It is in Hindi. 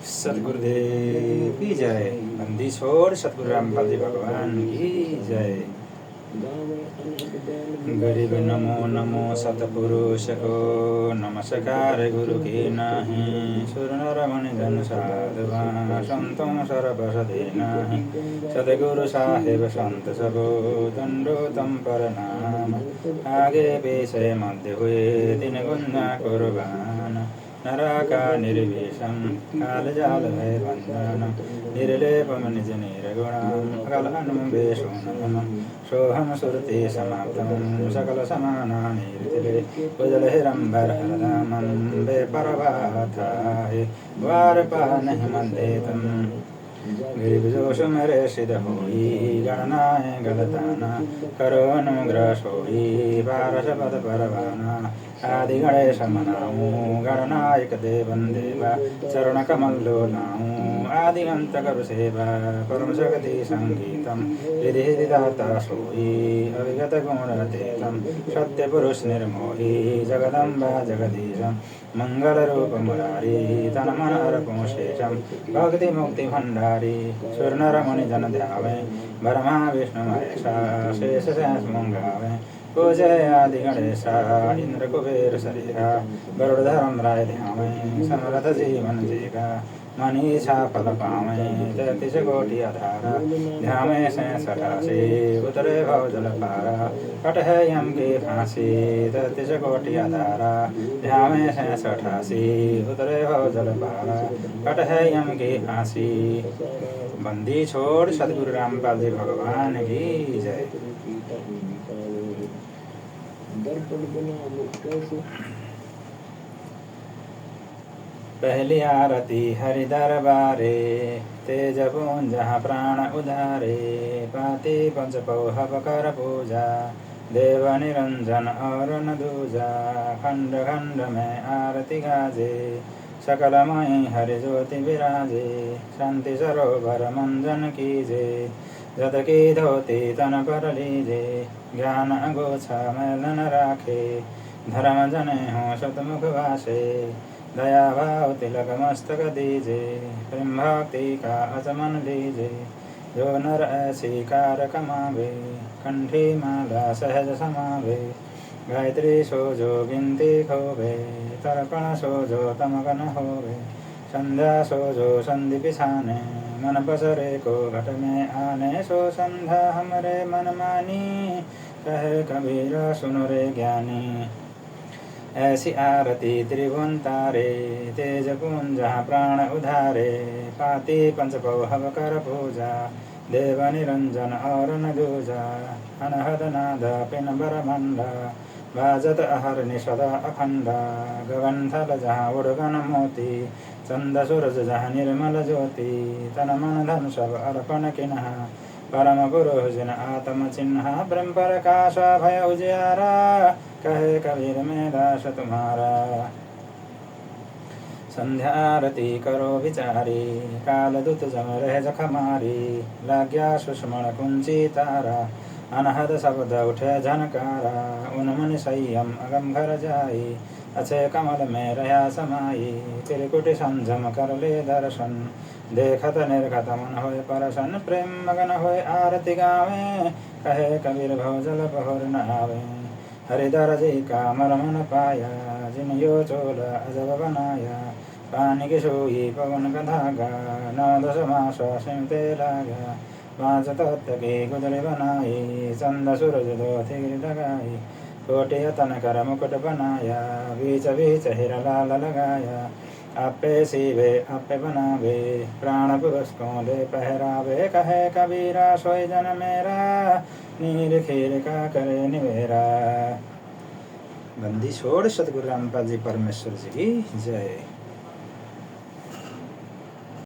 सतगुरुदेव की जय। बंदी छोड़ सतगुरु रामपाल जी भगवान की जय। गरीब नमो नमो सतपुरुष को, नमस्कार गुरु की नाही। सुर नर मुनि जन साधुआ, संतों सरबस दे नाही। सतगुरु साहेब संत सबो, दंडोतम प्रणाम। आगे पीछे मध्य हुए तीन गुना कुर्बान। नरका निर्वेशम काल जाल भय बंधनम। निर्लेपम निज निर्गुणम अकल अन्वेषणम। सोहम सुरते समाप्तम सकल समानानि ऋतिले। उजल हिरंबर हरदामम वे परभाथाहि। वार पानहि मध्येतम गिरिभ जोश मेरे सिद्ध होई। गणनाए गलताना करो अनुग्रह सोई। पारस पद परवाना आदि गणेश मनाऊं। गणनायक देवन देवा चरण कमल लोलाऊं। आदि अंत कर सेवा परम जगति संगीतम। रिधि हृदाता सोई अविगत गुण तेतम। सत्य पुरुष निर्मोही जगदम्बा जगदीशम। मंगल रूप मुरारी तन मन अर्पण शेषम। भक्ति मुक्ति भंडारी सुर नर मुनि जन ध्यावे। ब्रह्मा विष्णु महेशा शेष सहस मंगावे। पूजय आदि गणेशा इंद्र कुबेर शरीरा। गरुड़ धर्म राय ध्यावे समरथ जीवन जीगा। मनीषा फल पावे 33 कोटि अधारा। ध्यावे से सठासी उतरे भव जल पारा। कट है यम की फांसी 33 कोटि अधारा। ध्यावे से सठासी उतरे भव जल पारा। कट है यम की फांसी। बंदी छोड़ सतगुरु रामपाल जी भगवान की जय। पहली आरती हरि दरबारे। तेज पुंज जहाँ प्राण उधारे। पाति पंच पौहव कर पूजा। देव निरंजन और न दूजा। खंड खंड में आरती गाजे। सकलमय हरि ज्योति विराजे। शांति सरोवर मंजन कीजे। जत की धोती तन पर लीजे। ज्ञान अगोछा मैल न राखे। धर्म जने हो सतमुख वासे। दया भाव तिलक मस्तक दीजे। प्रेम भक्ति का अचमन लीजे। जो नर ऐसी कार कमावे। कंठी माला सहज समावे। गायत्री सो जो गिनती खोवे। तर्पण सो जो तमगन होवे। संध्या सो जो संधि पिछाने। मन पसरे को घट में आने। सो संध्या हमरे मन मानी। कहे कबीर सुनो रे ज्ञानी। ऐसी आरती त्रिभुवन तारे। तेज पुंज जहाँ प्राण उधारे। पाति पंच पौहव कर पूजा। देव निरंजन और न दूजा। अनहद नाद पिन बरमंडा। बाजत अहर निषदा अखंडा। गगन थल जहाँ उड़गन मोती। चंद सूरज जहाँ निर्मल ज्योति। तन मन धन सब अर्पण किन्हा। परम गुरु जिन आत्म चिन्हा। ब्रह्म प्रकाश भय उजियारा। कहे कबीर में दास तुम्हारा। संध्या आरती करो विचारी। काल दूत जम रह जखमारी। लाग्या सुषमण कुंची तारा। अनहद शब्द उठे झनकारा। उन्मन संयम अगम घर जाई। अच्छे कमल में रहा समाई। त्रिकुटी संजम कर ले दर्शन। देखत निर्घत मन होय परसन। प्रेम मगन होय आरती गावे। कहे कबीर भव जल बहुर न आवे। हरिदर जी का मरम न पाया। जिन यो चोल अजब बनाया। पानी की सोई पवन का धागा। 9-10 मास सिमते लागा। 5 तत्व की गुदरी बनाई। चंद सूरज दो थिगिर लगाई। कोटि तन कर मुकुट बनाया। बीच बीच हीरा लाल लगाया। आपे सीवे आपे बनावे। प्राण पुरुष को ले पहरावे। कहे कबीरा सोई जन मेरा। नीर खीर का करे निवेरा। बंदी छोड़ सतगुरु रामपाल जी परमेश्वर जी की जय।